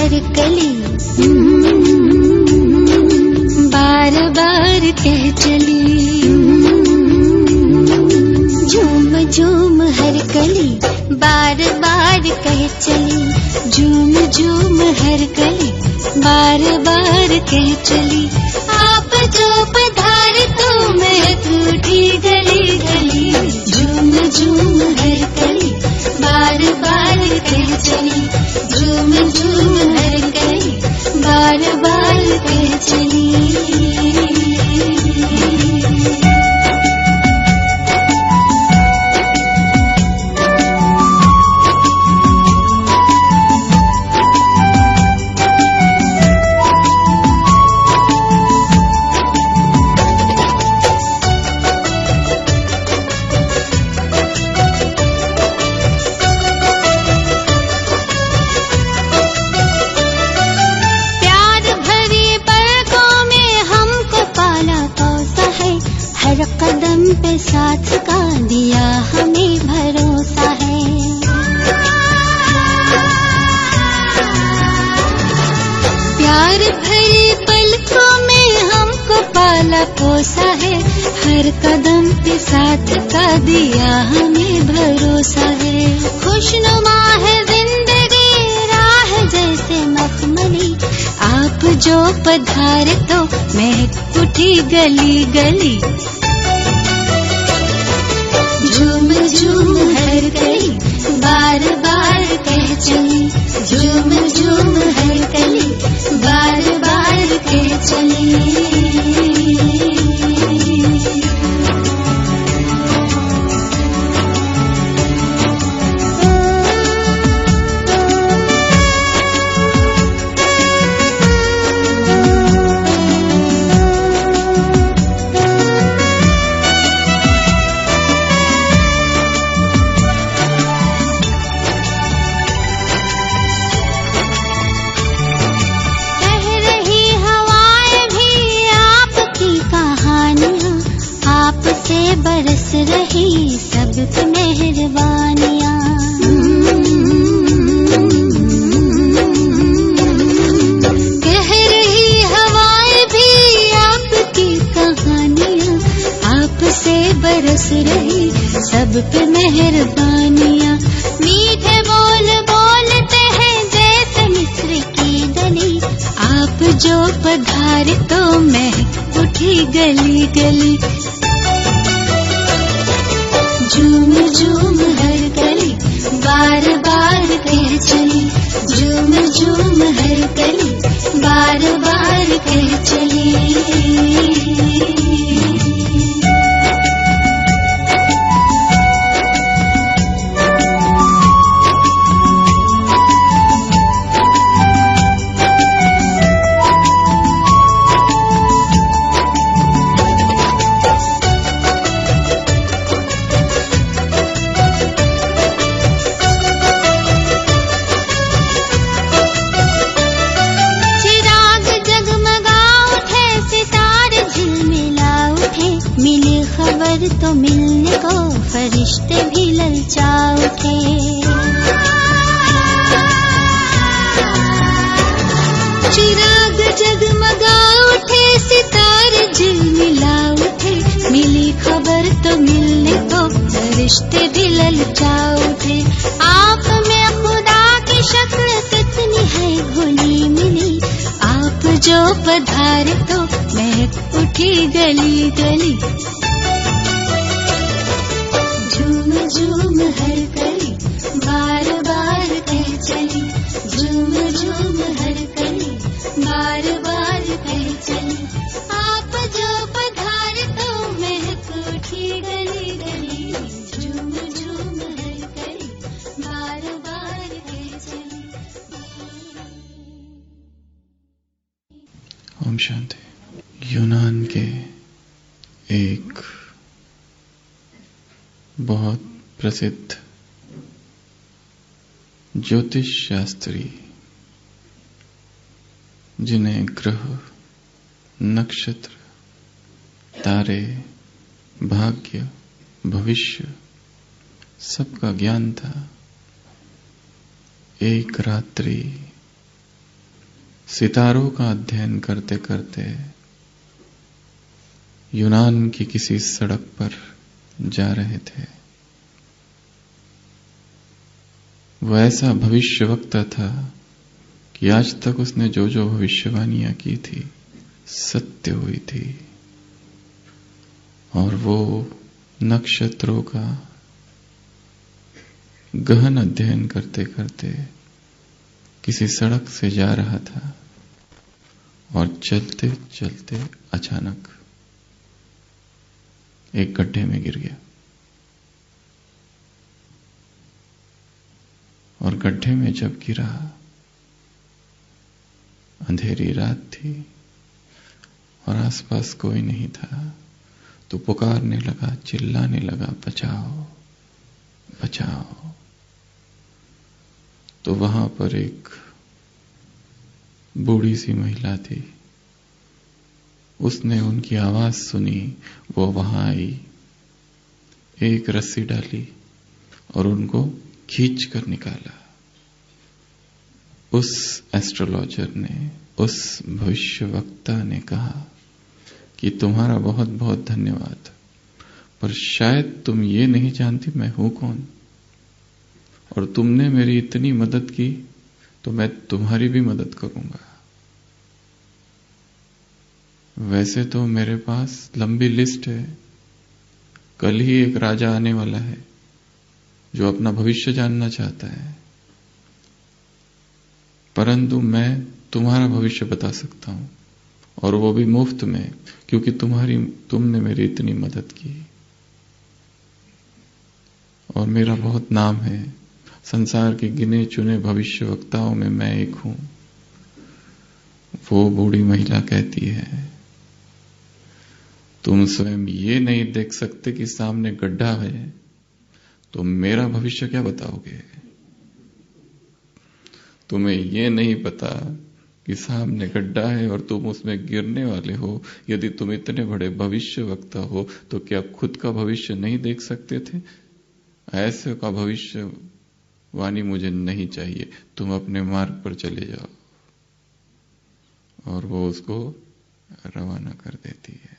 हर कली बार बार कह चली। झूम झूम हर कली बार बार कह चली। झूम झूम हर कली बार बार कह चली। आप जो पधार तो महक उठी गली गली। झूम झूम हर कली बार बार कह चली। झूम झूम हर कली बार बार कह चली। कदम पे साथ का दिया हमें भरोसा है। प्यार भरी पलकों में हमको पाला पोसा है। हर कदम पे साथ का दिया हमें भरोसा है। खुशनुमा है जिंदगी राह जैसे मखमली। आप जो पधारे तो महक उठी गली गली। झूम झूम हर कली बार बार कह चली। झूम झूम हर कली बार बार कह चली। बरस रही सब पे मेहरबानियाँ। कह रही हवाएं भी आपकी कहानियाँ। आपसे बरस रही सब पे मेहरबानियाँ। मीठे बोल बोलते हैं जैसे मिस्र की डली। आप जो पधारे तो महक उठी गली गली। झूम झूम हर कली बार बार कह चली। झूम झूम हर कली बार बार कह चली। तो मिलने को फरिश्ते भी ललचा उठे। चिराग जगमगा उठे सितारे झिलमिला उठे। मिली खबर तो मिलने को फरिश्ते भी ललचा उठे। आप में खुदा की शक्ल कितनी है घुली मिली। आप जो पधारे तो महक उठी गली गली। झूम हर कली बार बार कह चली। झूम झूम हर कली बार बार कह चली। आप जो पधारे तो महक उठी गली गली। झूम झूम हर कली बार बार कह चली। ओम शांति। यूनान के एक बहुत प्रसिद्ध ज्योतिष शास्त्री, जिन्हें ग्रह, नक्षत्र, तारे, भाग्य, भविष्य सबका ज्ञान था, एक रात्रि सितारों का अध्ययन करते करते यूनान की किसी सड़क पर जा रहे थे। वह ऐसा भविष्यवक्ता था कि आज तक उसने जो जो भविष्यवाणियां की थी सत्य हुई थी। और वो नक्षत्रों का गहन अध्ययन करते करते किसी सड़क से जा रहा था और चलते चलते अचानक एक गड्ढे में गिर गया। और गड्ढे में जब गिरा, अंधेरी रात थी और आसपास कोई नहीं था, तो पुकारने लगा, चिल्लाने लगा, बचाओ बचाओ। तो वहां पर एक बूढ़ी सी महिला थी। उसने उनकी आवाज सुनी, वो वहां आई, एक रस्सी डाली और उनको खींच कर निकाला। उस एस्ट्रोलॉजर ने, उस भविष्यवक्ता ने कहा कि तुम्हारा बहुत बहुत धन्यवाद, पर शायद तुम ये नहीं जानती मैं हूं कौन, और तुमने मेरी इतनी मदद की तो मैं तुम्हारी भी मदद करूंगा। वैसे तो मेरे पास लंबी लिस्ट है, कल ही एक राजा आने वाला है जो अपना भविष्य जानना चाहता है, परंतु मैं तुम्हारा भविष्य बता सकता हूं, और वो भी मुफ्त में, क्योंकि तुमने मेरी इतनी मदद की और मेरा बहुत नाम है। संसार के गिने चुने भविष्यवक्ताओं में मैं एक हूं। वो बूढ़ी महिला कहती है, तुम स्वयं ये नहीं देख सकते कि सामने गड्ढा है, तो मेरा भविष्य क्या बताओगे? तुम्हें ये नहीं पता कि सामने गड्ढा है और तुम उसमें गिरने वाले हो। यदि तुम इतने बड़े भविष्यवक्ता हो तो क्या खुद का भविष्य नहीं देख सकते थे? ऐसे का भविष्यवाणी मुझे नहीं चाहिए, तुम अपने मार्ग पर चले जाओ। और वो उसको रवाना कर देती है।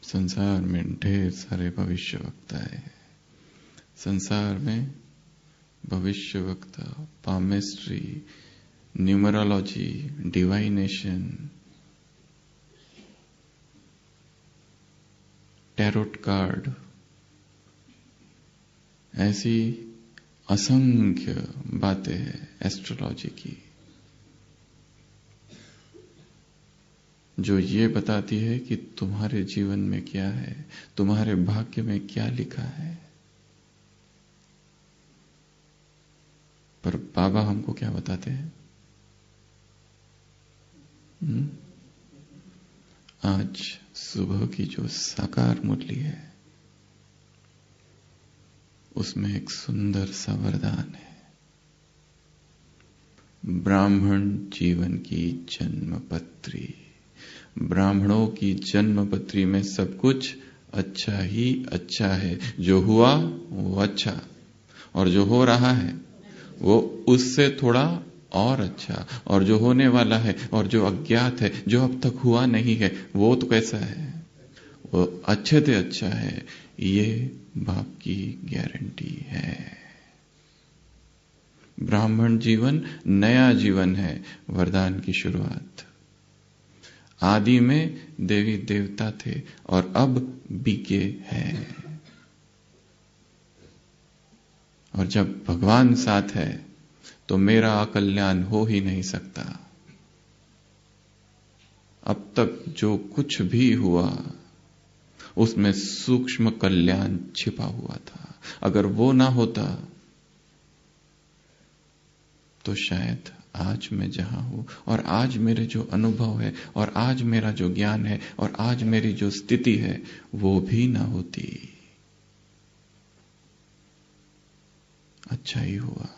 संसार में ढेर सारे भविष्यवक्ता है। संसार में भविष्यवक्ता, palmistry, numerology, divination, tarot card, ऐसी असंख्य बातें हैं एस्ट्रोलॉजी की, जो ये बताती है कि तुम्हारे जीवन में क्या है, तुम्हारे भाग्य में क्या लिखा है। पर बाबा हमको क्या बताते हैं? आज सुबह की जो साकार मुरली है, उसमें एक सुंदर सा वरदान है। ब्राह्मण जीवन की जन्मपत्री। ब्राह्मणों की जन्मपत्री में सब कुछ अच्छा ही अच्छा है। जो हुआ वो अच्छा, और जो हो रहा है वो उससे थोड़ा और अच्छा, और जो होने वाला है और जो अज्ञात है, जो अब तक हुआ नहीं है, वो तो कैसा है? वो अच्छे से अच्छा है। ये बाप की गारंटी है। ब्राह्मण जीवन नया जीवन है, वरदान की शुरुआत। आदि में देवी देवता थे और अब बीके हैं। और जब भगवान साथ है तो मेरा अकल्याण हो ही नहीं सकता। अब तक जो कुछ भी हुआ उसमें सूक्ष्म कल्याण छिपा हुआ था। अगर वो ना होता तो शायद आज मैं जहां हूं, और आज मेरे जो अनुभव है, और आज मेरा जो ज्ञान है, और आज मेरी जो स्थिति है, वो भी ना होती। अच्छा ही हुआ,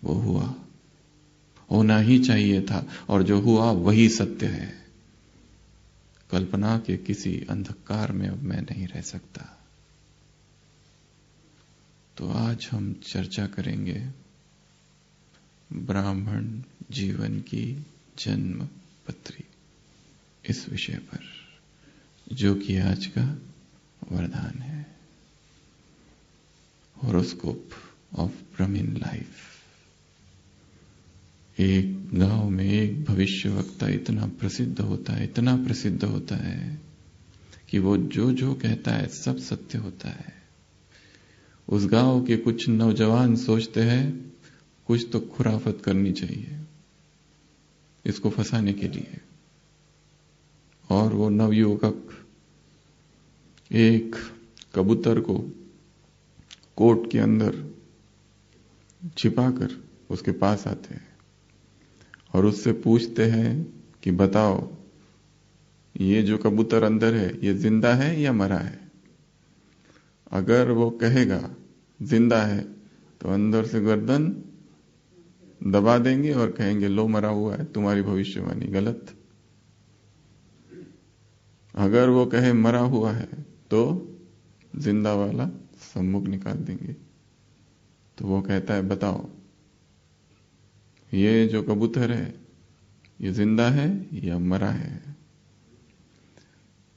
वो हुआ, होना ही चाहिए था, और जो हुआ वही सत्य है। कल्पना के किसी अंधकार में अब मैं नहीं रह सकता। तो आज हम चर्चा करेंगे ब्राह्मण जीवन की जन्म पत्री, इस विषय पर जो कि आज का वरदान है, हॉरोस्कोप ऑफ ब्राह्मण लाइफ। एक गांव में एक भविष्यवक्ता इतना प्रसिद्ध होता है कि वो जो जो कहता है सब सत्य होता है। उस गांव के कुछ नौजवान सोचते हैं कुछ तो खुराफत करनी चाहिए इसको फंसाने के लिए, और वो नवयुवक एक कबूतर को कोट के अंदर छिपाकर उसके पास आते हैं और उससे पूछते हैं कि बताओ ये जो कबूतर अंदर है ये जिंदा है या मरा है। अगर वो कहेगा जिंदा है तो अंदर से गर्दन दबा देंगे और कहेंगे लो मरा हुआ है, तुम्हारी भविष्यवाणी गलत। अगर वो कहे मरा हुआ है तो जिंदा वाला सम्मुख निकाल देंगे। तो वो कहता है बताओ ये जो कबूतर है ये जिंदा है या मरा है।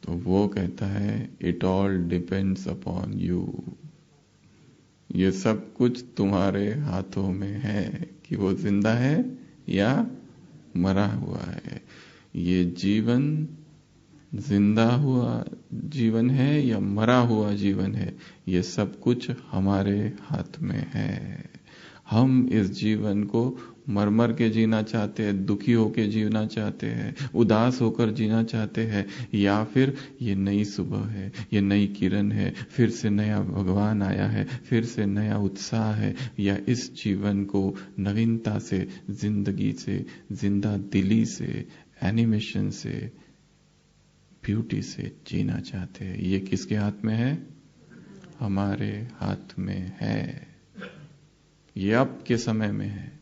तो वो कहता है it all depends upon you, ये सब कुछ तुम्हारे हाथों में है कि वो जिंदा है या मरा हुआ है। ये जीवन जिंदा हुआ जीवन है या मरा हुआ जीवन है, ये सब कुछ हमारे हाथ में है। हम इस जीवन को मर मर के जीना चाहते हैं, दुखी होकर जीना चाहते हैं, उदास होकर जीना चाहते हैं, या फिर ये नई सुबह है, ये नई किरण है, फिर से नया भगवान आया है, फिर से नया उत्साह है, या इस जीवन को नवीनता से, जिंदगी से, जिंदा दिली से, एनिमेशन से, ब्यूटी से जीना चाहते हैं। ये किसके हाथ में है? हमारे हाथ में है। ये अब के समय में है।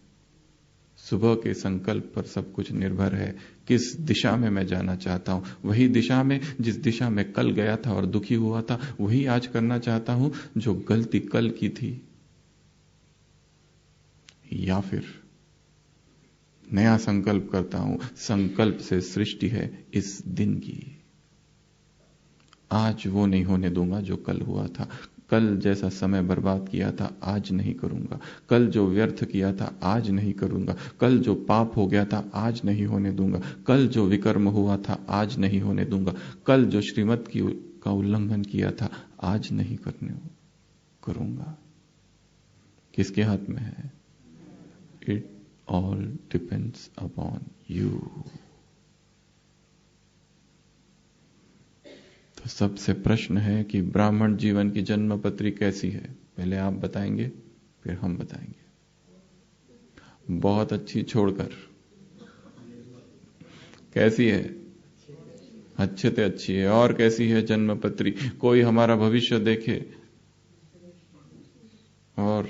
सुबह के संकल्प पर सब कुछ निर्भर है। किस दिशा में मैं जाना चाहता हूं, वही दिशा में जिस दिशा में कल गया था और दुखी हुआ था वही आज करना चाहता हूं जो गलती कल की थी, या फिर नया संकल्प करता हूं। संकल्प से सृष्टि है इस दिन की। आज वो नहीं होने दूंगा जो कल हुआ था। कल जैसा समय बर्बाद किया था आज नहीं करूंगा। कल जो व्यर्थ किया था आज नहीं करूंगा। कल जो पाप हो गया था आज नहीं होने दूंगा। कल जो विकर्म हुआ था आज नहीं होने दूंगा। कल जो श्रीमत का उल्लंघन किया था आज नहीं करूंगा। किसके हाथ में है? It all depends upon you. तो सबसे प्रश्न है कि ब्राह्मण जीवन की जन्म पत्री कैसी है? पहले आप बताएंगे फिर हम बताएंगे। बहुत अच्छी छोड़कर कैसी है? अच्छे से अच्छी है। और कैसी है जन्म पत्री? कोई हमारा भविष्य देखे और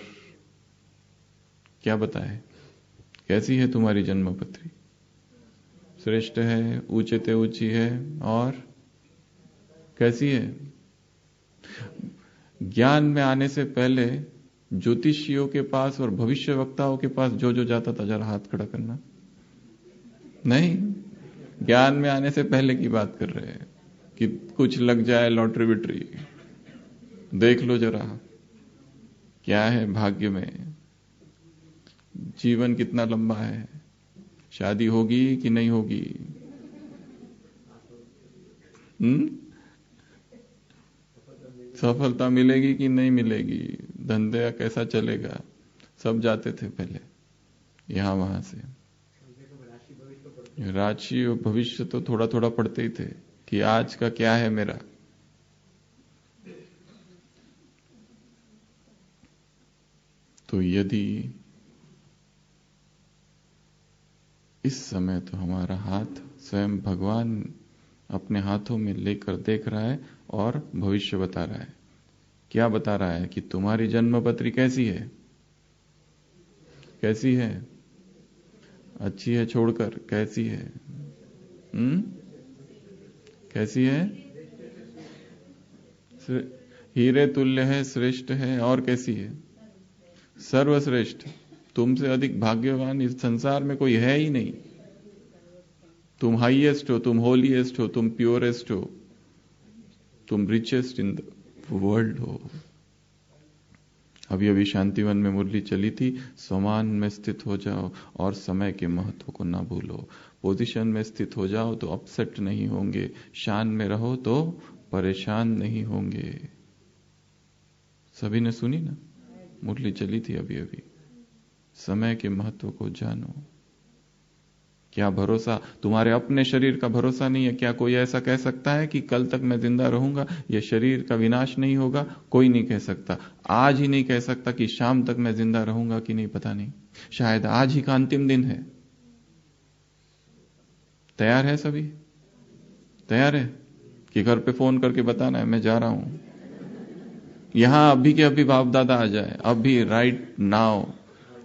क्या बताए कैसी है तुम्हारी जन्म पत्री? श्रेष्ठ है, ऊंचे ते ऊंची है, और कैसी है? ज्ञान में आने से पहले ज्योतिषियों के पास और भविष्य वक्ताओं के पास जो जो जाता था, जरा हाथ खड़ा करना। नहीं, ज्ञान में आने से पहले की बात कर रहे हैं कि कुछ लग जाए लॉटरी विटरी, देख लो जरा क्या है भाग्य में, जीवन कितना लंबा है, शादी होगी कि नहीं होगी, सफलता मिलेगी कि नहीं मिलेगी, धंधा कैसा चलेगा, सब जाते थे पहले यहां वहां से। राशि और भविष्य तो थोड़ा थोड़ा पढ़ते ही थे कि आज का क्या है मेरा। तो यदि इस समय तो हमारा हाथ स्वयं भगवान अपने हाथों में लेकर देख रहा है और भविष्य बता रहा है। क्या बता रहा है? कि तुम्हारी जन्म पत्री कैसी है? कैसी है? अच्छी है छोड़कर कैसी है? कैसी है? हीरे तुल्य है, श्रेष्ठ है, और कैसी है? सर्वश्रेष्ठ। तुमसे अधिक भाग्यवान इस संसार में कोई है ही नहीं। तुम हाईएस्ट हो, तुम होलीएस्ट हो, तुम प्योरेस्ट हो, तुम रिचेस्ट इन द वर्ल्ड हो। अभी अभी शांतिवन में मुरली चली थी, समान में स्थित हो जाओ और समय के महत्व को ना भूलो। पोजीशन में स्थित हो जाओ तो अपसेट नहीं होंगे, शान में रहो तो परेशान नहीं होंगे। सभी ने सुनी ना, मुरली चली थी अभी अभी। समय के महत्व को जानो। क्या भरोसा, तुम्हारे अपने शरीर का भरोसा नहीं है? क्या कोई ऐसा कह सकता है कि कल तक मैं जिंदा रहूंगा, यह शरीर का विनाश नहीं होगा? कोई नहीं कह सकता। आज ही नहीं कह सकता कि शाम तक मैं जिंदा रहूंगा कि नहीं, पता नहीं। शायद आज ही का अंतिम दिन है। तैयार है सभी? तैयार है कि घर पे फोन करके बताना है मैं जा रहा हूं? यहां अभी के अभी बाप दादा आ जाए, अभी राइट नाउ,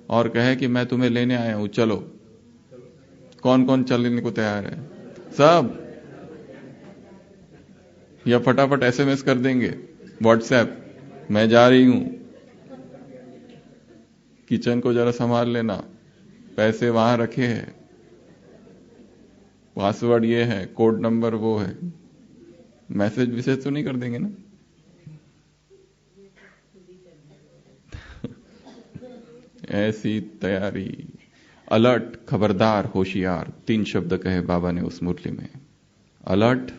और कहे कि मैं तुम्हें लेने आया हूं, चलो। कौन कौन चलने को तैयार है? सब? या फटाफट एसएमएस कर देंगे, व्हाट्सएप, मैं जा रही हूं, किचन को जरा संभाल लेना, पैसे वहां रखे हैं, पासवर्ड ये है, कोड नंबर वो है। मैसेज विसेज तो नहीं कर देंगे ना? ऐसी तैयारी। अलर्ट, खबरदार, होशियार, 3 शब्द कहे बाबा ने उस मुरली में। अलर्ट,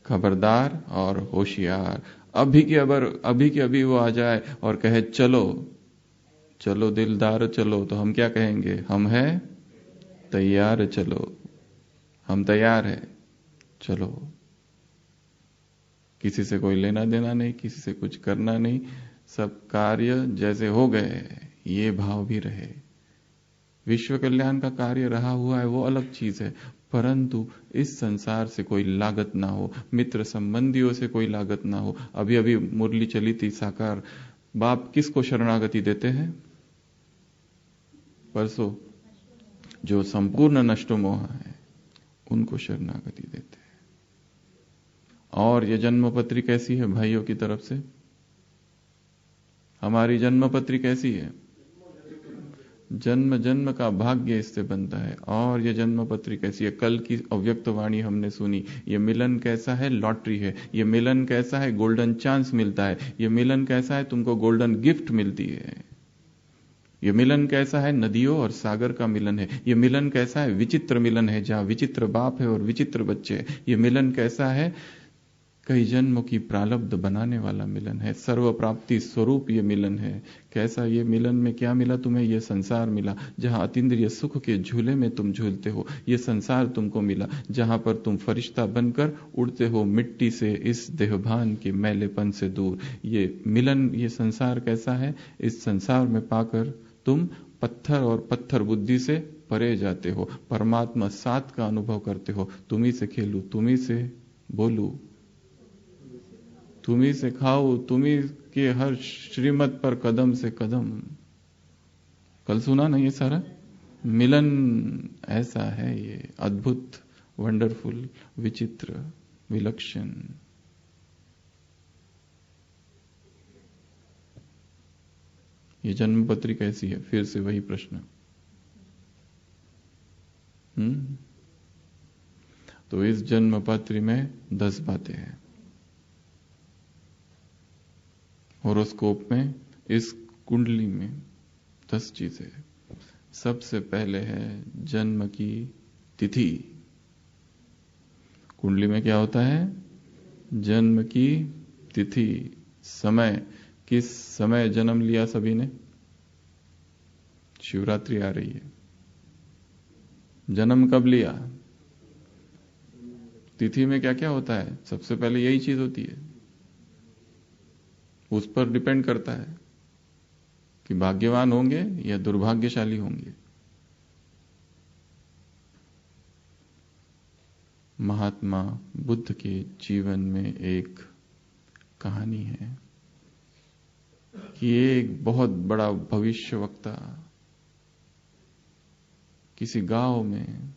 खबरदार और होशियार। अभी के अभी वो आ जाए और कहे चलो चलो दिलदार चलो, तो हम क्या कहेंगे? हम हैं तैयार, चलो, हम तैयार हैं, चलो। किसी से कोई लेना देना नहीं, किसी से कुछ करना नहीं, सब कार्य जैसे हो गए, ये भाव भी रहे। विश्व कल्याण का कार्य रहा हुआ है वो अलग चीज है, परंतु इस संसार से कोई लागत ना हो, मित्र संबंधियों से कोई लागत ना हो। अभी अभी मुरली चली थी साकार। बाप किसको शरणागति देते हैं? परसों जो संपूर्ण नष्ट मोह है उनको शरणागति देते हैं। और ये जन्मपत्री कैसी है भाइयों की तरफ से? हमारी जन्मपत्री कैसी है? जन्म जन्म का भाग्य इससे बनता है। और ये जन्मपत्री कैसी है? कल की अव्यक्त वाणी हमने सुनी। ये मिलन कैसा है? लॉटरी है। ये मिलन कैसा है? गोल्डन चांस मिलता है। ये मिलन कैसा है? तुमको गोल्डन गिफ्ट मिलती है। ये मिलन कैसा है? नदियों और सागर का मिलन है। ये मिलन कैसा है? विचित्र मिलन है, जहां विचित्र बाप है और विचित्र बच्चे हैं। ये मिलन कैसा है? कई जन्मों की प्रारब्ध बनाने वाला मिलन है। सर्व प्राप्ति स्वरूप ये मिलन है। कैसा ये मिलन? में क्या मिला तुम्हें? ये संसार मिला, जहां अतीन्द्रिय सुख के झूले में तुम झूलते हो। ये संसार तुमको मिला, जहां पर तुम फरिश्ता बनकर उड़ते हो मिट्टी से, इस देहभान के मैलेपन से दूर। ये मिलन, ये संसार कैसा है? इस संसार में पाकर तुम पत्थर और पत्थर बुद्धि से परे जाते हो, परमात्मा साथ का अनुभव करते हो। तुम्ही से खेलूं, तुम्ही से बोलूं, तुम्ही से खाओ, तुम्ही के हर श्रीमत पर कदम से कदम। कल सुना ना ये सारा मिलन? ऐसा है ये अद्भुत, वंडरफुल, विचित्र, विलक्षण। ये जन्मपत्री कैसी है? फिर से वही प्रश्न। तो इस जन्मपत्री में 10 बातें हैं। होरोस्कोप में, इस कुंडली में 10 चीजें। सबसे पहले है जन्म की तिथि। कुंडली में क्या होता है? जन्म की तिथि, समय। किस समय जन्म लिया सभी ने? शिवरात्रि आ रही है, जन्म कब लिया? तिथि में क्या क्या होता है? सबसे पहले यही चीज होती है। उस पर डिपेंड करता है कि भाग्यवान होंगे या दुर्भाग्यशाली होंगे। महात्मा बुद्ध के जीवन में एक कहानी है कि एक बहुत बड़ा भविष्यवक्ता किसी गांव में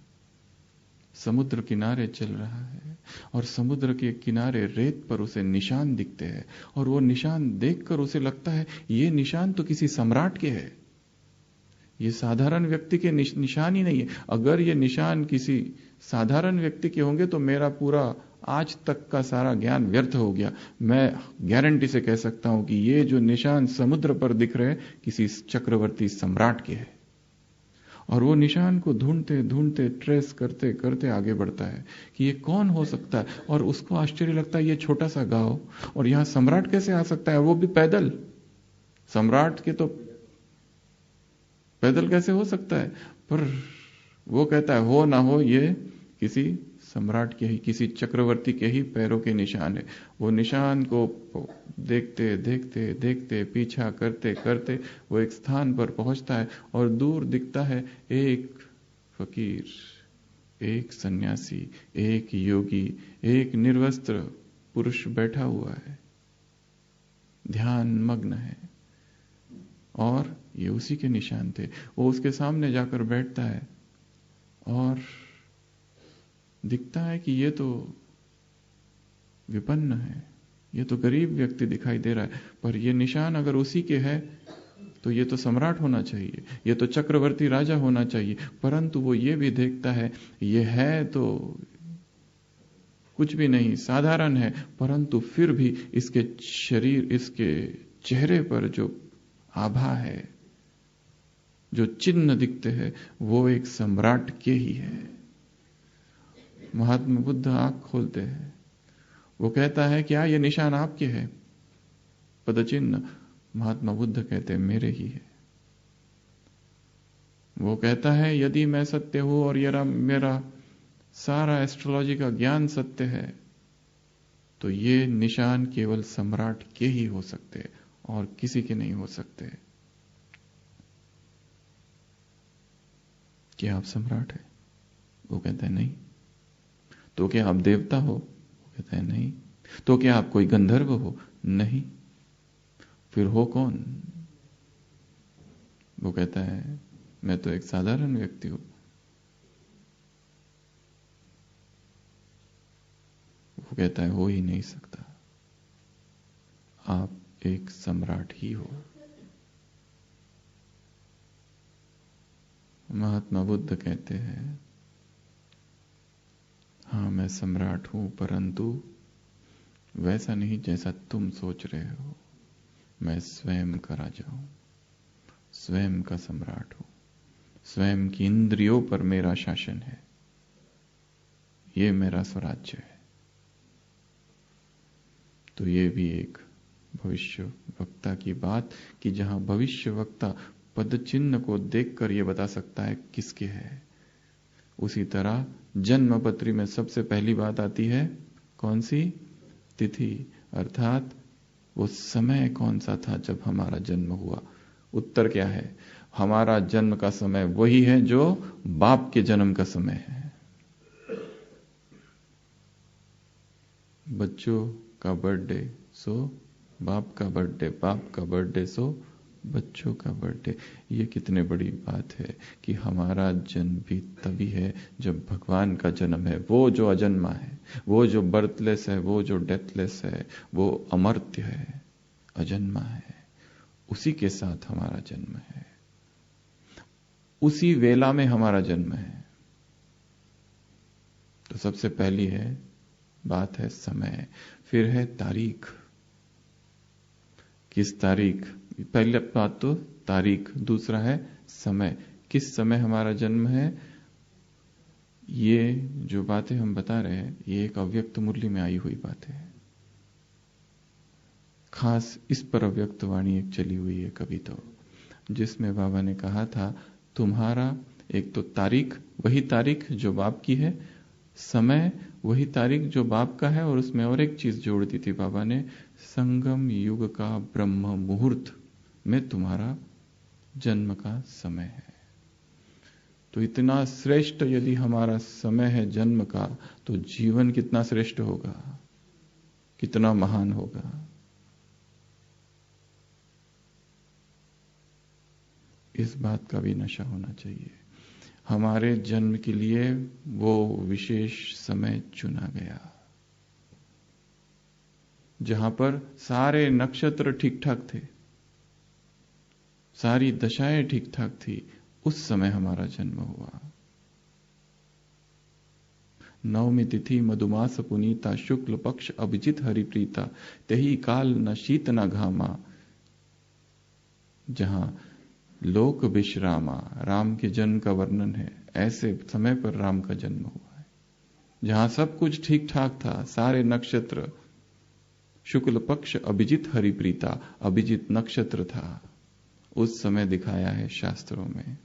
समुद्र किनारे चल रहा है और समुद्र के किनारे रेत पर उसे निशान दिखते हैं और वो निशान देखकर उसे लगता है ये निशान तो किसी सम्राट के है, ये साधारण व्यक्ति के निशान ही नहीं है। अगर ये निशान किसी साधारण व्यक्ति के होंगे तो मेरा पूरा आज तक का सारा ज्ञान व्यर्थ हो गया। मैं गारंटी से कह सकता हूं कि ये जो निशान समुद्र पर दिख रहे किसी चक्रवर्ती सम्राट के है, और वो निशान को ढूंढते ढूंढते ट्रेस करते करते आगे बढ़ता है कि ये कौन हो सकता है, और उसको आश्चर्य लगता है ये छोटा सा गांव और यहां सम्राट कैसे आ सकता है, वो भी पैदल। सम्राट के तो पैदल कैसे हो सकता है, पर वो कहता है हो ना हो ये किसी सम्राट के ही, किसी चक्रवर्ती के ही पैरों के निशान है। वो निशान को देखते देखते देखते पीछा करते करते वो एक स्थान पर पहुंचता है और दूर दिखता है एक फकीर, एक सन्यासी, एक योगी, एक निर्वस्त्र पुरुष बैठा हुआ है, ध्यान मग्न है, और ये उसी के निशान थे। वो उसके सामने जाकर बैठता है और दिखता है कि ये तो विपन्न है, ये तो गरीब व्यक्ति दिखाई दे रहा है, पर ये निशान अगर उसी के है तो ये तो सम्राट होना चाहिए, ये तो चक्रवर्ती राजा होना चाहिए। परंतु वो ये भी देखता है ये है तो कुछ भी नहीं, साधारण है, परंतु फिर भी इसके शरीर, इसके चेहरे पर जो आभा है, जो चिन्ह दिखते हैं, वो एक सम्राट के ही है। महात्मा बुद्ध आंख खोलते हैं, वो कहता है क्या ये निशान आपके है, पदचिन्ह? महात्मा बुद्ध कहते हैं मेरे ही है। वो कहता है यदि मैं सत्य हूं और ये मेरा सारा एस्ट्रोलॉजी का ज्ञान सत्य है तो ये निशान केवल सम्राट के ही हो सकते हैं और किसी के नहीं हो सकते। क्या आप सम्राट है? वो कहता है नहीं। तो क्या आप देवता हो? वो कहता है नहीं। तो क्या आप कोई गंधर्व हो? नहीं। फिर हो कौन? वो कहता है मैं तो एक साधारण व्यक्ति हूं। वो कहता है हो ही नहीं सकता, आप एक सम्राट ही हो। महात्मा बुद्ध कहते हैं हाँ मैं सम्राट हूं, परंतु वैसा नहीं जैसा तुम सोच रहे हो। मैं स्वयं का राजा हूं, स्वयं का सम्राट हूं, स्वयं की इंद्रियों पर मेरा शासन है, ये मेरा स्वराज्य है। तो ये भी एक भविष्य वक्ता की बात कि जहां भविष्य वक्ता पद चिन्ह को देखकर यह बता सकता है किसके है, उसी तरह जन्म पत्री में सबसे पहली बात आती है कौन सी? तिथि, अर्थात वो समय कौन सा था जब हमारा जन्म हुआ। उत्तर क्या है? हमारा जन्म का समय वही है जो बाप के जन्म का समय है। बच्चों का बर्थडे सो बाप का बर्थडे, बाप का बर्थडे सो बच्चों का बर्थडे। ये कितने बड़ी बात है कि हमारा जन्म भी तभी है जब भगवान का जन्म है, वो जो अजन्मा है, वो जो बर्थलेस है, वो जो डेथलेस है, वो अमर्त्य है, अजन्मा है, उसी के साथ हमारा जन्म है, उसी वेला में हमारा जन्म है। तो सबसे पहली है बात है समय, फिर है तारीख। किस तारीख? पहले बात तो तारीख, दूसरा है समय, किस समय हमारा जन्म है। ये जो बातें हम बता रहे हैं ये एक अव्यक्त मुरली में आई हुई बात है, खास इस पर अव्यक्त वाणी एक चली हुई है कभी तो, जिसमें बाबा ने कहा था तुम्हारा एक तो तारीख, वही तारीख जो बाप की है, समय वही तारीख जो बाप का है, और उसमें और एक चीज जोड़ दी थी बाबा ने, संगम युग का ब्रह्म मुहूर्त में तुम्हारा जन्म का समय है। तो इतना श्रेष्ठ यदि हमारा समय है जन्म का, तो जीवन कितना श्रेष्ठ होगा, कितना महान होगा। इस बात का भी नशा होना चाहिए। हमारे जन्म के लिए वो विशेष समय चुना गया जहां पर सारे नक्षत्र ठीक ठाक थे, सारी दशाएं ठीक ठाक थी, उस समय हमारा जन्म हुआ। नवमी तिथि मधुमास पुनीता, शुक्ल पक्ष अभिजित हरिप्रीता, तही काल न शीत न घामा, जहां लोक विश्रामा। राम के जन्म का वर्णन है, ऐसे समय पर राम का जन्म हुआ है जहां सब कुछ ठीक ठाक था, सारे नक्षत्र, शुक्ल पक्ष अभिजित हरिप्रीता, अभिजित नक्षत्र था, उस समय दिखाया है शास्त्रों में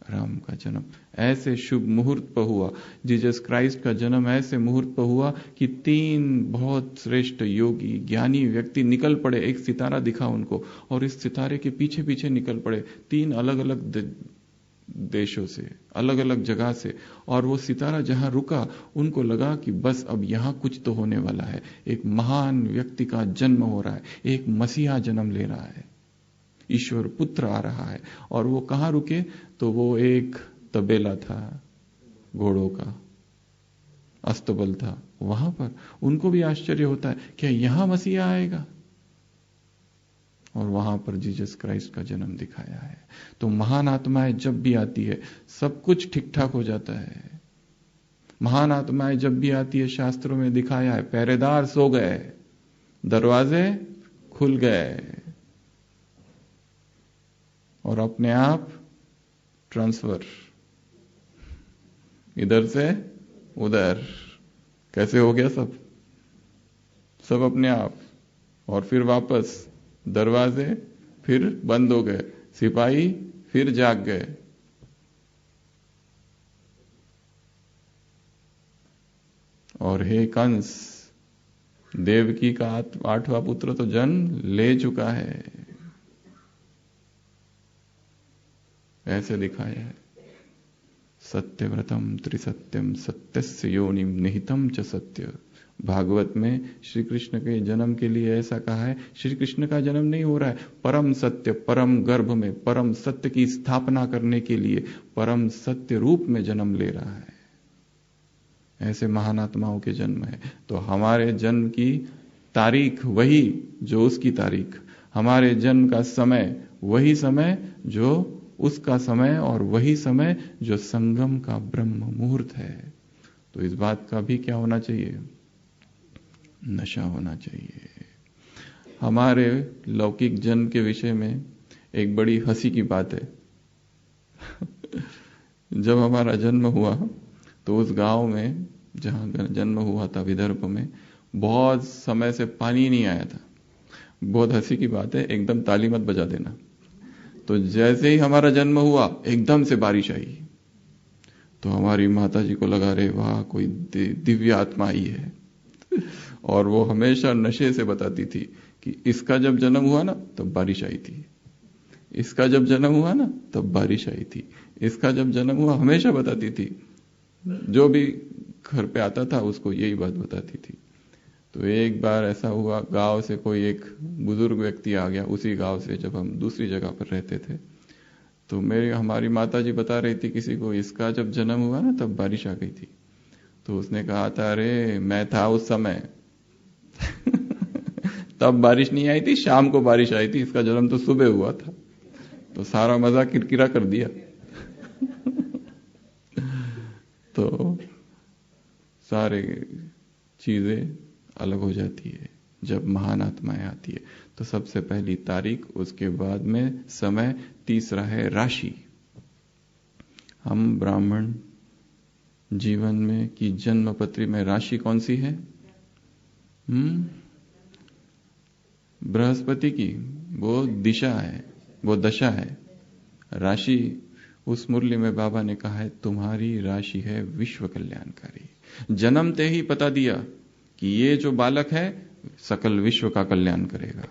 राम का जन्म। ऐसे शुभ मुहूर्त पर हुआ, जीसस क्राइस्ट का जन्म ऐसे मुहूर्त पर हुआ कि 3 बहुत श्रेष्ठ योगी ज्ञानी व्यक्ति निकल पड़े। एक सितारा दिखा उनको और इस सितारे के पीछे पीछे निकल पड़े, 3 अलग अलग देशों से, अलग अलग जगह से। और वो सितारा जहां रुका उनको लगा कि बस अब यहां कुछ तो होने वाला है, एक महान व्यक्ति का जन्म हो रहा है, एक मसीहा जन्म ले रहा है, ईश्वर पुत्र आ रहा है। और वो कहां रुके? तो वो एक तबेला था, घोड़ों का अस्तबल था, वहां पर उनको भी आश्चर्य होता है क्या यहां मसीहा आएगा? और वहां पर जीसस क्राइस्ट का जन्म दिखाया है। तो महान आत्माएं जब भी आती है सब कुछ ठीक ठाक हो जाता है। महान आत्माएं जब भी आती है, शास्त्रों में दिखाया है, पहरेदार सो गए, दरवाजे खुल गए और अपने आप ट्रांसफर, इधर से उधर। कैसे हो गया? सब अपने आप। और फिर वापस दरवाजे फिर बंद हो गए, सिपाही फिर जाग गए। और हे कंस, देवकी का 8वां पुत्र तो जन्म ले चुका है, ऐसे दिखाया है। सत्यव्रतम त्रिसत्यम सत्यस्य योनिम निहितम च सत्य। भागवत में श्री कृष्ण के जन्म के लिए ऐसा कहा है। श्री कृष्ण का जन्म नहीं हो रहा है, परम सत्य, परम गर्भ में, परम सत्य की स्थापना करने के लिए परम सत्य रूप में जन्म ले रहा है। ऐसे महान आत्माओं के जन्म है। तो हमारे जन्म की तारीख वही जो उसकी तारीख, हमारे जन्म का समय वही समय जो उसका समय, और वही समय जो संगम का ब्रह्म मुहूर्त है। तो इस बात का भी क्या होना चाहिए? नशा होना चाहिए। हमारे लौकिक जन्म के विषय में एक बड़ी हंसी की बात है। जब हमारा जन्म हुआ तो उस गांव में जहां जन्म हुआ था, विदर्भ में, बहुत समय से पानी नहीं आया था। बहुत हंसी की बात है, एकदम ताली मत बजा देना। तो जैसे ही हमारा जन्म हुआ एकदम से बारिश आई। तो हमारी माता जी को लगा, रे वाह, कोई दिव्य आत्मा आई है। और वो हमेशा नशे से बताती थी कि इसका जब जन्म हुआ ना तब बारिश आई थी, इसका जब जन्म हुआ ना तब बारिश आई थी, इसका जब जन्म हुआ, हमेशा बताती थी। जो भी घर पे आता था उसको यही बात बताती थी। तो एक बार ऐसा हुआ, गांव से कोई एक बुजुर्ग व्यक्ति आ गया, उसी गांव से, जब हम दूसरी जगह पर रहते थे। तो हमारी माता जी बता रही थी किसी को, इसका जब जन्म हुआ ना तब बारिश आ गई थी। तो उसने कहा था, अरे मैं था उस समय। तब बारिश नहीं आई थी, शाम को बारिश आई थी, इसका जन्म तो सुबह हुआ था। तो सारा मजा किरकिरा कर दिया। तो सारे चीजें अलग हो जाती है जब महान आत्माएं आती है। तो सबसे पहली तारीख, उसके बाद में समय, तीसरा है राशि। हम ब्राह्मण जीवन में की जन्म पत्री में राशि कौन सी है? बृहस्पति की, वो दिशा है, वो दशा है। राशि, उस मुरली में बाबा ने कहा है, तुम्हारी राशि है विश्व कल्याणकारी। जन्मते ही पता दिया कि ये जो बालक है सकल विश्व का कल्याण करेगा।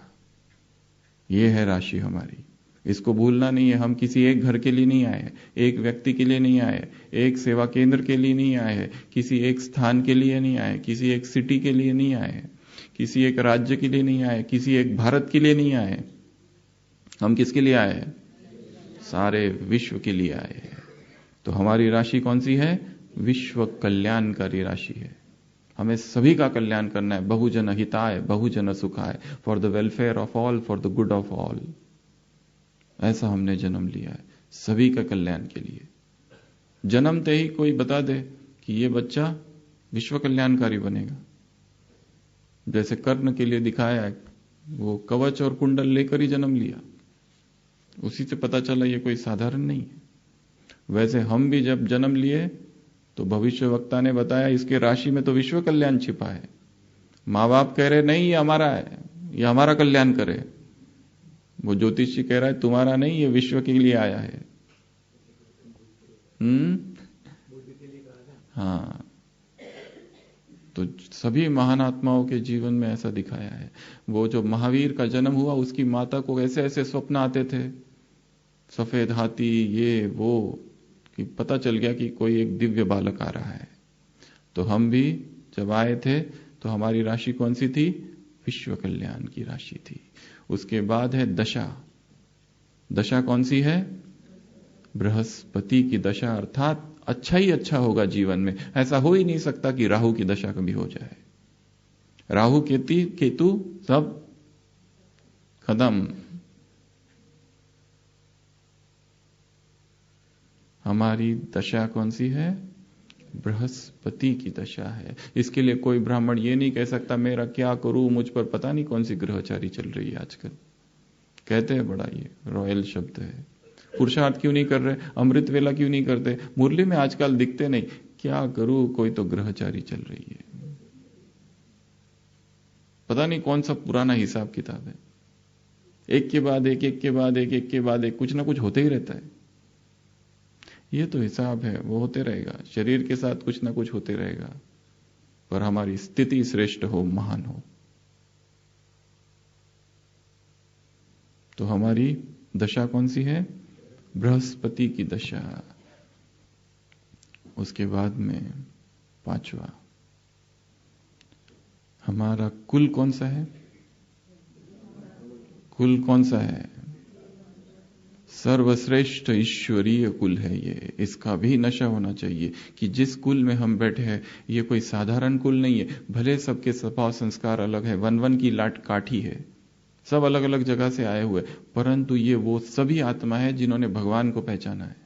ये है राशि हमारी, इसको भूलना नहीं है। हम किसी एक घर के लिए नहीं आए, एक व्यक्ति के लिए नहीं आए, एक सेवा केंद्र के लिए नहीं आए, किसी एक स्थान के लिए नहीं आए, किसी एक सिटी के लिए नहीं आए, किसी एक राज्य के लिए नहीं आए, किसी एक भारत के लिए नहीं आए। हम किसके लिए आए? सारे विश्व के लिए आए हैं। तो हमारी राशि कौन सी है? विश्व कल्याणकारी राशि है। हमें सभी का कल्याण करना है। बहुजन हिताय बहुजन सुखाय, for the welfare of all, for the good of all. ऐसा हमने जन्म लिया है। सभी का कल्याण के लिए। जन्मते ही कोई बता दे कि ये बच्चा विश्व कल्याणकारी बनेगा, जैसे कर्ण के लिए दिखाया है, वो कवच और कुंडल लेकर ही जन्म लिया, उसी से पता चला ये कोई साधारण नहीं है। वैसे हम भी जब जन्म लिए तो भविष्यवक्ता ने बताया इसके राशि में तो विश्व कल्याण छिपा है। माँ बाप कह रहे नहीं ये हमारा है, ये हमारा कल्याण करे। वो ज्योतिषी कह रहा है तुम्हारा नहीं, ये विश्व के लिए आया है। हाँ, तो सभी महान आत्माओं के जीवन में ऐसा दिखाया है। वो जो महावीर का जन्म हुआ उसकी माता को ऐसे ऐसे स्वप्न आते थे, सफेद हाथी ये वो, कि पता चल गया कि कोई एक दिव्य बालक आ रहा है। तो हम भी जब आए थे तो हमारी राशि कौन सी थी? विश्व कल्याण की राशि थी। उसके बाद है दशा। दशा कौन सी है? बृहस्पति की दशा, अर्थात अच्छा ही अच्छा होगा जीवन में। ऐसा हो ही नहीं सकता कि राहु की दशा कभी हो जाए। राहु केतु सब खत्म। हमारी दशा कौन सी है? बृहस्पति की दशा है। इसके लिए कोई ब्राह्मण ये नहीं कह सकता मेरा क्या करूं, मुझ पर पता नहीं कौन सी ग्रहचारी चल रही है आजकल। कहते हैं बड़ा ये रॉयल शब्द है। पुरुषार्थ क्यों नहीं कर रहे, अमृत वेला क्यों नहीं करते, मुरली में आजकल दिखते नहीं, क्या करूं, कोई तो ग्रहचारी चल रही है। पता नहीं कौन सा पुराना हिसाब किताब है, एक के बाद एक, एक के बाद एक, एक के बाद एक, कुछ ना कुछ होते ही रहता है। ये तो हिसाब है, वो होते रहेगा, शरीर के साथ कुछ ना कुछ होते रहेगा, पर हमारी स्थिति श्रेष्ठ हो, महान हो। तो हमारी दशा कौन सी है? बृहस्पति की दशा। उसके बाद में पांचवा, हमारा कुल कौन सा है? कुल कौन सा है? सर्वश्रेष्ठ ईश्वरीय कुल है ये। इसका भी नशा होना चाहिए कि जिस कुल में हम बैठे हैं ये कोई साधारण कुल नहीं है। भले सबके स्वभाव संस्कार अलग है, वन वन की लाट काठी है, सब अलग अलग जगह से आए हुए, परंतु ये वो सभी आत्मा है जिन्होंने भगवान को पहचाना है।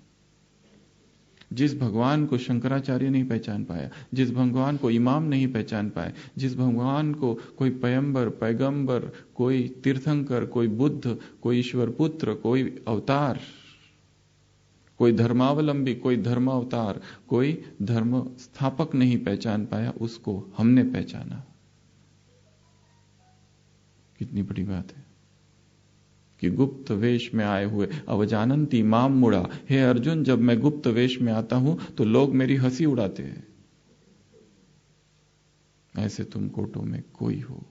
जिस भगवान को शंकराचार्य नहीं पहचान पाया, जिस भगवान को इमाम नहीं पहचान पाए, जिस भगवान को कोई पैगंबर, पैगंबर, कोई तीर्थंकर, कोई बुद्ध, कोई ईश्वर पुत्र, कोई अवतार, कोई धर्मावलंबी, कोई धर्म अवतार, कोई धर्म स्थापक नहीं पहचान पाया, उसको हमने पहचाना। कितनी बड़ी बात है कि गुप्त वेश में आए हुए अवजानंती माम मुड़ा। हे अर्जुन, जब मैं गुप्त वेश में आता हूं तो लोग मेरी हंसी उड़ाते हैं। ऐसे तुम कोटों में कोई हो।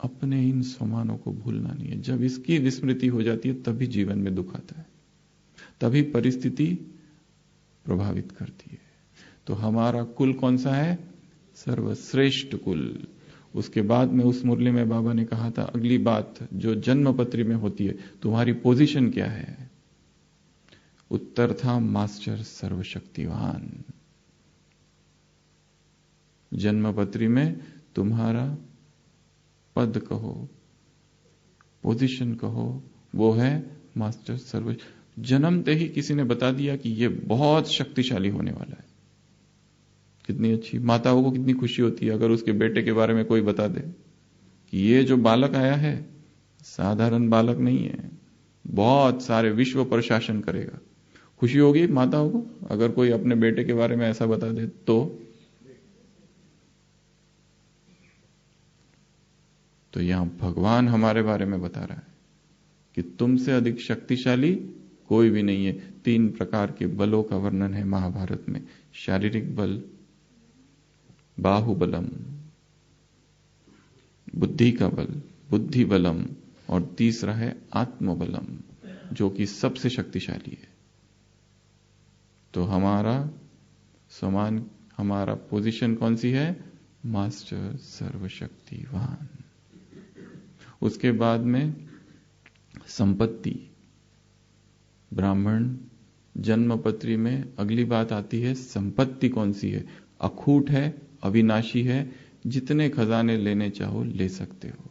अपने इन स्वमानों को भूलना नहीं है। जब इसकी विस्मृति हो जाती है तभी जीवन में दुख आता है, तभी परिस्थिति प्रभावित करती है। तो हमारा कुल कौन सा है? सर्वश्रेष्ठ कुल। उसके बाद में उस मुरली में बाबा ने कहा था अगली बात जो जन्म पत्री में होती है, तुम्हारी पोजीशन क्या है? उत्तर था मास्टर सर्वशक्तिवान। जन्म पत्री में तुम्हारा पद कहो, पोजीशन कहो, वो है मास्टर सर्व। जन्मते ही किसी ने बता दिया कि ये बहुत शक्तिशाली होने वाला है। कितनी अच्छी माताओं को कितनी खुशी होती है अगर उसके बेटे के बारे में कोई बता दे कि ये जो बालक आया है साधारण बालक नहीं है, बहुत सारे विश्व पर शासन करेगा। खुशी होगी माताओं को अगर कोई अपने बेटे के बारे में ऐसा बता दे तो यहां भगवान हमारे बारे में बता रहा है कि तुमसे अधिक शक्तिशाली कोई भी नहीं है। 3 प्रकार के बलों का वर्णन है महाभारत में, शारीरिक बल, बाहुबलम, बुद्धि का बल, बुद्धि बलम, और तीसरा है आत्मबलम जो कि सबसे शक्तिशाली है। तो हमारा समान, हमारा पोजीशन कौन सी है? मास्टर सर्वशक्तिवान। उसके बाद में संपत्ति। ब्राह्मण जन्म पत्री में अगली बात आती है संपत्ति कौन सी है? अखूट है, अविनाशी है, जितने खजाने लेने चाहो ले सकते हो।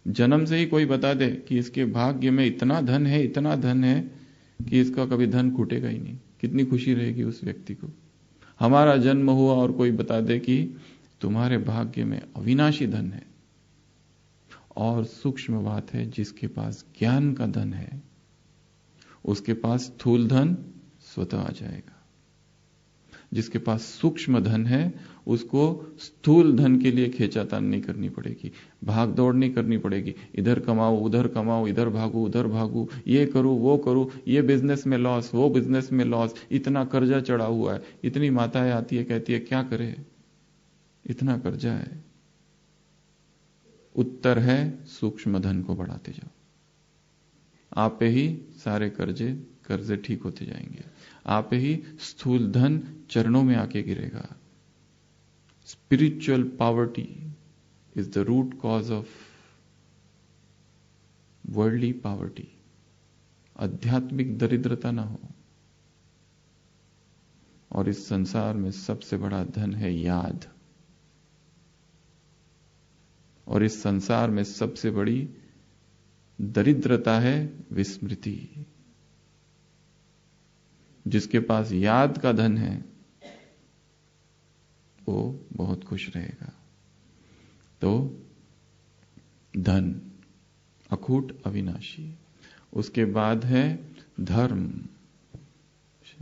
जन्म से ही कोई बता दे कि इसके भाग्य में इतना धन है, इतना धन है कि इसका कभी धन खूटेगा ही नहीं, कितनी खुशी रहेगी उस व्यक्ति को। हमारा जन्म हुआ और कोई बता दे कि तुम्हारे भाग्य में अविनाशी धन है। और सूक्ष्म बात है, जिसके पास ज्ञान का धन है उसके पास स्थूल धन स्वतः आ जाएगा। जिसके पास सूक्ष्म धन है उसको स्थूल धन के लिए खींचातान नहीं करनी पड़ेगी, भाग दौड़ नहीं करनी पड़ेगी। इधर कमाओ उधर कमाओ, इधर भागो उधर भागो, ये करूं वो करूं, ये बिजनेस में लॉस वो बिजनेस में लॉस, इतना कर्जा चढ़ा हुआ है। इतनी माताएं आती है कहती है क्या करे, इतना कर्जा है। उत्तर है सूक्ष्म धन को बढ़ाते जाओ, आप पे ही सारे कर्जे ठीक होते जाएंगे, आप पे ही स्थूल धन चरणों में आके गिरेगा। Spiritual poverty is the root cause of worldly poverty. आध्यात्मिक दरिद्रता ना हो। और इस संसार में सबसे बड़ा धन है याद, और इस संसार में सबसे बड़ी दरिद्रता है विस्मृति। जिसके पास याद का धन है वो बहुत खुश रहेगा। तो धन अखूट अविनाशी। उसके बाद है धर्म।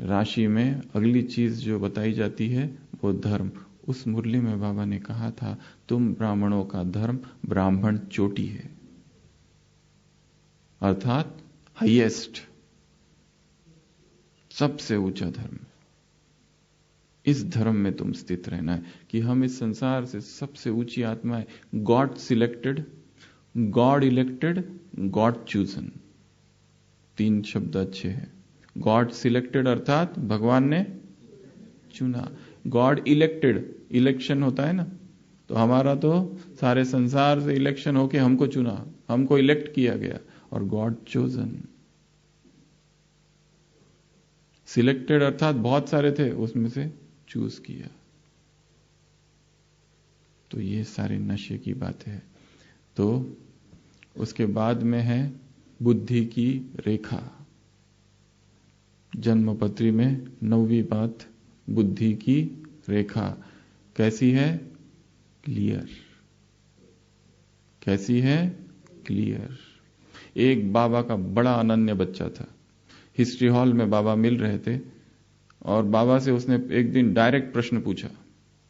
राशि में अगली चीज जो बताई जाती है वो धर्म। उस मुरली में बाबा ने कहा था तुम ब्राह्मणों का धर्म, ब्राह्मण चोटी है, अर्थात हाईएस्ट, सबसे ऊंचा धर्म। इस धर्म में तुम स्थित रहना है कि हम इस संसार से सबसे ऊंची आत्मा है। God selected, God elected, God chosen. 3 शब्द अच्छे हैं। गॉड सिलेक्टेड अर्थात भगवान ने चुना। गॉड इलेक्टेड, इलेक्शन होता है ना, तो हमारा तो सारे संसार से इलेक्शन होके हमको चुना, हमको इलेक्ट किया गया। और गॉड चोजन, सिलेक्टेड अर्थात बहुत सारे थे उसमें से चूज किया। तो ये सारे नशे की बात है। तो उसके बाद में है बुद्धि की रेखा। जन्मपत्री में 9वीं बात बुद्धि की रेखा कैसी है? क्लियर। कैसी है? क्लियर। एक बाबा का बड़ा अनन्य बच्चा था। हिस्ट्री हॉल में बाबा मिल रहे थे और बाबा से उसने एक दिन डायरेक्ट प्रश्न पूछा।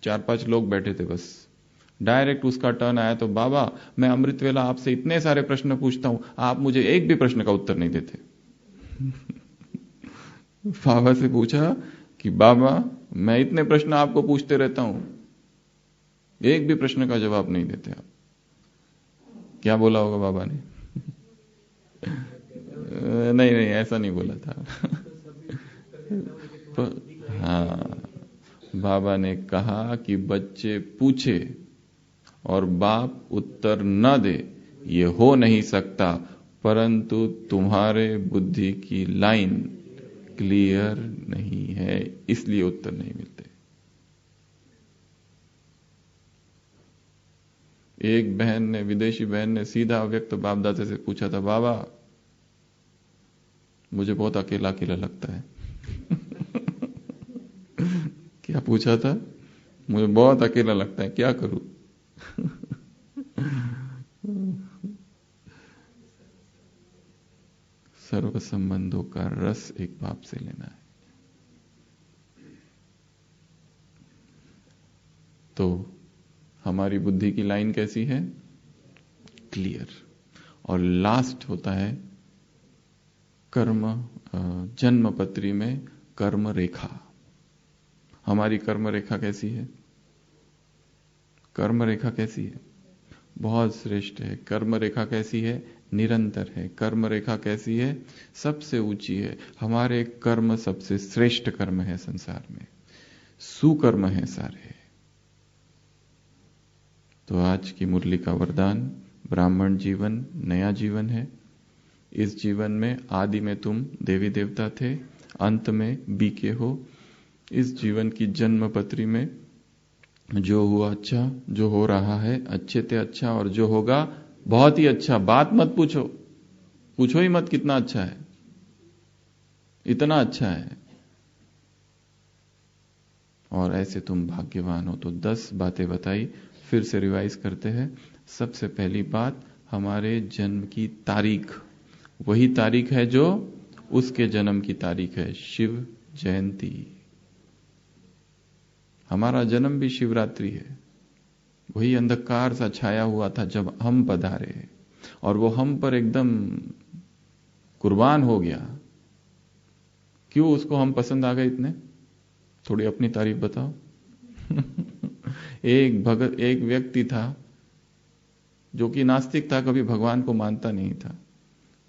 4-5 लोग बैठे थे, बस डायरेक्ट उसका टर्न आया। तो बाबा, मैं अमृत वेला आपसे इतने सारे प्रश्न पूछता हूं, आप मुझे एक भी प्रश्न का उत्तर नहीं देते। बाबा से पूछा कि बाबा, मैं इतने प्रश्न आपको पूछते रहता हूं, एक भी प्रश्न का जवाब नहीं देते आप। क्या बोला होगा बाबा ने? नहीं ऐसा नहीं बोला था। हाँ, बाबा ने कहा कि बच्चे पूछे और बाप उत्तर न दे ये हो नहीं सकता, परंतु तुम्हारे बुद्धि की लाइन क्लियर नहीं है, इसलिए उत्तर नहीं मिलते। एक बहन ने, विदेशी बहन ने सीधा व्यक्त बाप दादा से पूछा था, बाबा मुझे बहुत अकेला अकेला लगता है। क्या पूछा था? मुझे बहुत अकेला लगता है, क्या करूं? सर्व संबंधों का रस एक बाप से लेना है। तो हमारी बुद्धि की लाइन कैसी है? क्लियर। और लास्ट होता है कर्म। जन्म पत्री में कर्म रेखा। हमारी कर्म रेखा कैसी है? कर्म रेखा कैसी है? बहुत श्रेष्ठ है। कर्म रेखा कैसी है? निरंतर है। कर्म रेखा कैसी है? सबसे ऊंची है। हमारे कर्म सबसे श्रेष्ठ कर्म है संसार में, सुकर्म है सारे। तो आज की मुरली का वरदान, ब्राह्मण जीवन नया जीवन है। इस जीवन में आदि में तुम देवी देवता थे, अंत में बीके हो। इस जीवन की जन्म पत्री में जो हुआ अच्छा, जो हो रहा है अच्छे ते अच्छा, और जो होगा बहुत ही अच्छा, बात मत पूछो, पूछो ही मत कितना अच्छा है, इतना अच्छा है। और ऐसे तुम भाग्यवान हो। तो 10 बातें बताई, फिर से रिवाइज करते हैं। सबसे पहली बात, हमारे जन्म की तारीख, वही तारीख है जो उसके जन्म की तारीख है, शिव जयंती। हमारा जन्म भी शिवरात्रि है। वही अंधकार सा छाया हुआ था जब हम पधारे, और वो हम पर एकदम कुर्बान हो गया। क्यों उसको हम पसंद आ गए इतने? थोड़ी अपनी तारीफ बताओ। एक व्यक्ति था जो कि नास्तिक था, कभी भगवान को मानता नहीं था।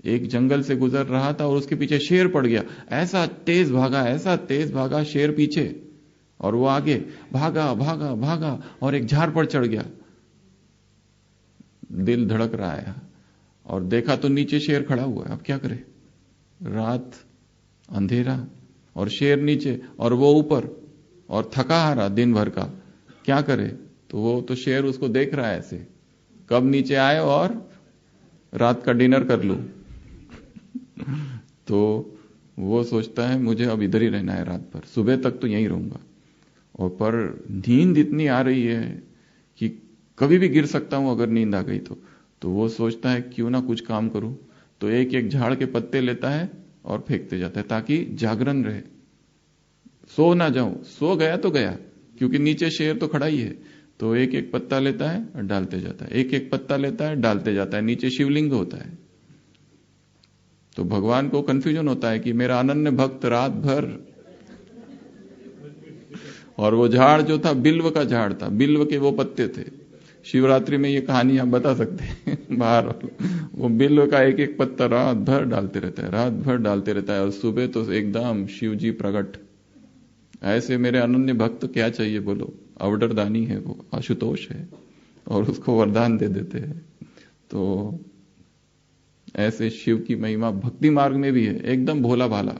एक जंगल से गुजर रहा था और उसके पीछे शेर पड़ गया। ऐसा तेज भागा शेर पीछे, और वो आगे भागा भागा भागा और एक झाड़ पर चढ़ गया। दिल धड़क रहा है, और देखा तो नीचे शेर खड़ा हुआ है। अब क्या करे? रात, अंधेरा, और शेर नीचे और वो ऊपर, और थका हारा दिन भर का, क्या करे? तो वो तो शेर उसको देख रहा है ऐसे, कब नीचे आए और रात का डिनर कर लूं। तो वो सोचता है मुझे अब इधर ही रहना है रात भर, सुबह तक तो यहीं रहूंगा। और पर नींद इतनी आ रही है कि कभी भी गिर सकता हूं अगर नींद आ गई तो वो सोचता है क्यों ना कुछ काम करूं। तो एक एक झाड़ के पत्ते लेता है और फेंकते जाता है ताकि जागरण रहे, सो ना जाऊं। सो गया तो गया, क्योंकि नीचे शेर तो खड़ा ही है। तो एक एक पत्ता लेता है और डालते जाता है, एक एक पत्ता लेता है डालते जाता है। नीचे शिवलिंग होता है। तो भगवान को कंफ्यूजन होता है कि मेरा अनन्य भक्त रात भर, और वो झाड़ जो था बिल्व का झाड़ था, बिल्व के वो पत्ते थे। शिवरात्रि में ये कहानी आप बता सकते हैं बाहर। वो बिल्व का एक एक पत्ता रात भर डालते रहता है, रात भर डालते रहता है, और सुबह तो एकदम शिव जी प्रकट। ऐसे मेरे अनन्य भक्त क्या चाहिए बोलो? अवडर दानी है वो, आशुतोष है, और उसको वरदान दे देते हैं। तो ऐसे शिव की महिमा भक्ति मार्ग में भी है, एकदम भोला भाला।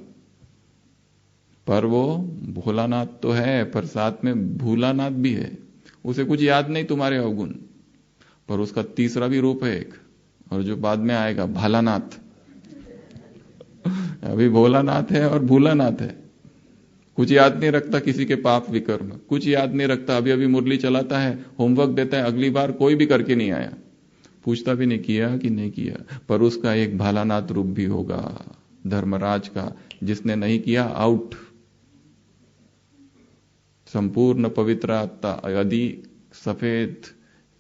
पर वो भोलानाथ तो है, पर साथ में भूलानाथ भी है। उसे कुछ याद नहीं तुम्हारे अवगुण, पर उसका तीसरा भी रूप है एक, और जो बाद में आएगा भालानाथ। अभी भोलानाथ है और भूलानाथ है। कुछ याद नहीं रखता किसी के पाप विकर्म, कुछ याद नहीं रखता। अभी अभी मुरली चलाता है, होमवर्क देता है, अगली बार कोई भी करके नहीं आया, पूछता भी नहीं किया कि नहीं किया। पर उसका एक भालानाथ रूप भी होगा धर्मराज का, जिसने नहीं किया आउट। संपूर्ण पवित्रता, यदि सफेद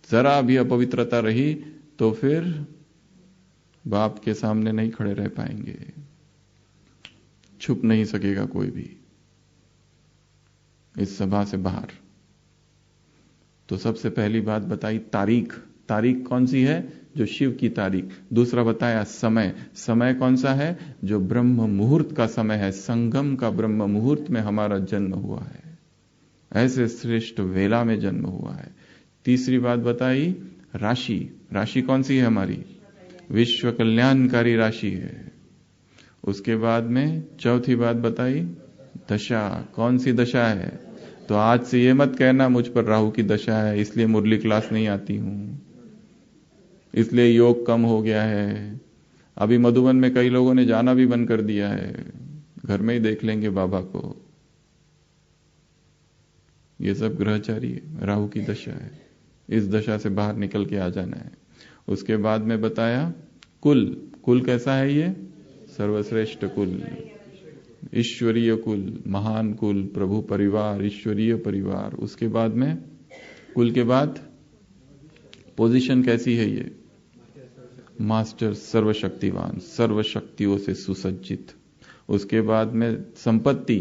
जरा भी अपवित्रता रही तो फिर बाप के सामने नहीं खड़े रह पाएंगे, छुप नहीं सकेगा कोई भी इस सभा से बाहर। तो सबसे पहली बात बताई तारीख। तारीख कौन सी है? जो शिव की तारीख। दूसरा बताया समय। समय कौन सा है? जो ब्रह्म मुहूर्त का समय है, संगम का ब्रह्म मुहूर्त में हमारा जन्म हुआ है। ऐसे श्रेष्ठ वेला में जन्म हुआ है। तीसरी बात बताई राशि। राशि कौन सी है हमारी? विश्व कल्याणकारी राशि है। उसके बाद में चौथी बात बताई दशा। कौन सी दशा है? तो आज से ये मत कहना मुझ पर राहु की दशा है इसलिए मुरली क्लास नहीं आती हूं, इसलिए योग कम हो गया है। अभी मधुबन में कई लोगों ने जाना भी बंद कर दिया है, घर में ही देख लेंगे बाबा को। ये सब ग्रहचारी है, राहु की दशा है। इस दशा से बाहर निकल के आ जाना है। उसके बाद में बताया कुल। कुल कैसा है? ये सर्वश्रेष्ठ कुल, ईश्वरीय कुल, महान कुल, प्रभु परिवार, ईश्वरीय परिवार। उसके बाद में कुल के बाद पोजीशन कैसी है? ये मास्टर, सर्वशक्तिवान, सर्वशक्तियों से सुसज्जित। उसके बाद में संपत्ति।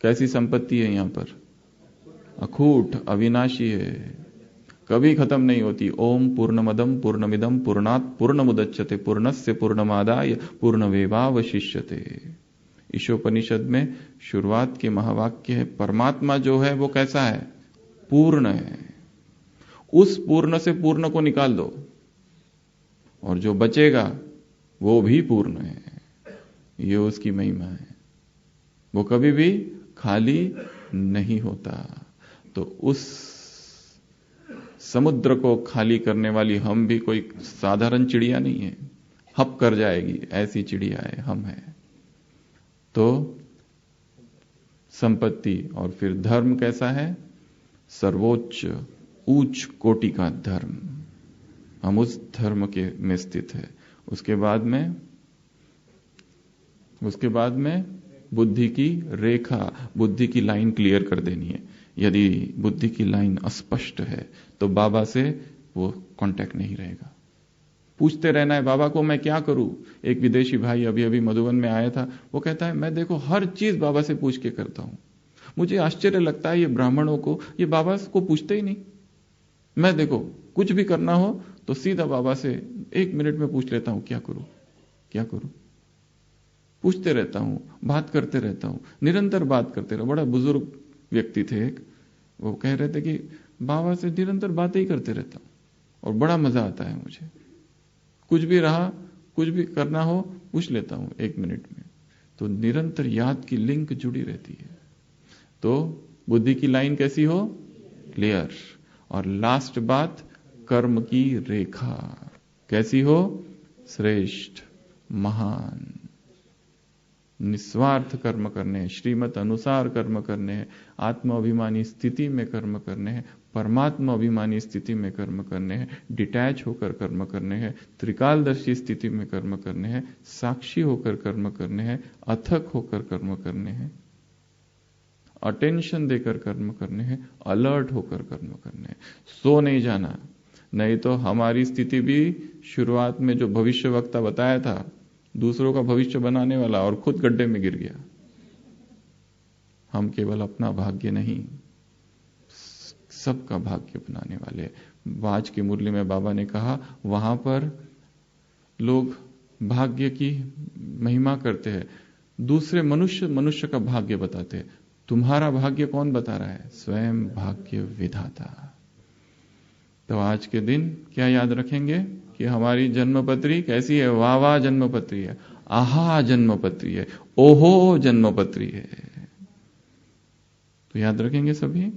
कैसी संपत्ति है यहां पर? अखूट, अविनाशी है, कभी खत्म नहीं होती। ओम पूर्णमदम पूर्णमिदम पूर्णात् पूर्णमुदच्यते पूर्णस्य पूर्णमादाय पूर्णमेवावशिष्यते। ईशोपनिषद में शुरुआत के महावाक्य है, परमात्मा जो है वो कैसा है? पूर्ण है। उस पूर्ण से पूर्ण को निकाल दो और जो बचेगा वो भी पूर्ण है। ये उसकी महिमा है, वो कभी भी खाली नहीं होता। तो उस समुद्र को खाली करने वाली हम भी कोई साधारण चिड़िया नहीं है, हप कर जाएगी ऐसी चिड़िया है, हम है। तो संपत्ति और फिर धर्म कैसा है? सर्वोच्च उच्च कोटि का धर्म, हम उस धर्म के में स्थित है। उसके बाद में बुद्धि की रेखा, बुद्धि की लाइन क्लियर कर देनी है। यदि बुद्धि की लाइन अस्पष्ट है तो बाबा से वो कांटेक्ट नहीं रहेगा। पूछते रहना है बाबा को मैं क्या करूं। एक विदेशी भाई अभी अभी मधुबन में आया था, वो कहता है मैं देखो हर चीज बाबा से पूछ के करता हूं। मुझे आश्चर्य लगता है ये ब्राह्मणों को, ये बाबा को पूछते ही नहीं। मैं देखो कुछ भी करना हो तो सीधा बाबा से 1 मिनट में पूछ लेता हूं क्या करूं क्या करूं। पूछते रहता हूं, बात करते रहता हूं, निरंतर बात करते रहो। बड़ा बुजुर्ग व्यक्ति थे एक, वो कह रहे थे कि बाबा से निरंतर बातें ही करते रहता हूं और बड़ा मजा आता है मुझे। कुछ भी रहा, कुछ भी करना हो पूछ लेता हूं 1 मिनट में। तो निरंतर याद की लिंक जुड़ी रहती है। तो बुद्धि की लाइन कैसी हो? क्लियर। और लास्ट बात, कर्म की रेखा कैसी हो? श्रेष्ठ, महान। निस्वार्थ कर्म करने हैं, श्रीमत अनुसार कर्म करने हैं, आत्म अभिमानी स्थिति में कर्म करने हैं, परमात्मा अभिमानी स्थिति में कर्म करने हैं, डिटैच होकर कर्म करने हैं, त्रिकालदर्शी स्थिति में कर्म करने हैं, साक्षी होकर कर्म करने हैं, अथक होकर कर्म करने हैं, अटेंशन देकर कर्म करने हैं, अलर्ट होकर कर्म करने हैं। सो नहीं जाना, नहीं तो हमारी स्थिति भी शुरुआत में जो भविष्य वक्ता बताया था, दूसरों का भविष्य बनाने वाला, और खुद गड्ढे में गिर गया। हम केवल अपना भाग्य नहीं, सबका भाग्य बनाने वाले। आज की मुरली में बाबा ने कहा, वहां पर लोग भाग्य की महिमा करते हैं, दूसरे मनुष्य का भाग्य बताते हैं। तुम्हारा भाग्य कौन बता रहा है? स्वयं भाग्य विधाता। तो आज के दिन क्या याद रखेंगे कि हमारी जन्मपत्री कैसी है? वाह वाह जन्मपत्री है, आहा जन्मपत्री है, ओहो जन्मपत्री है। तो याद रखेंगे सभी।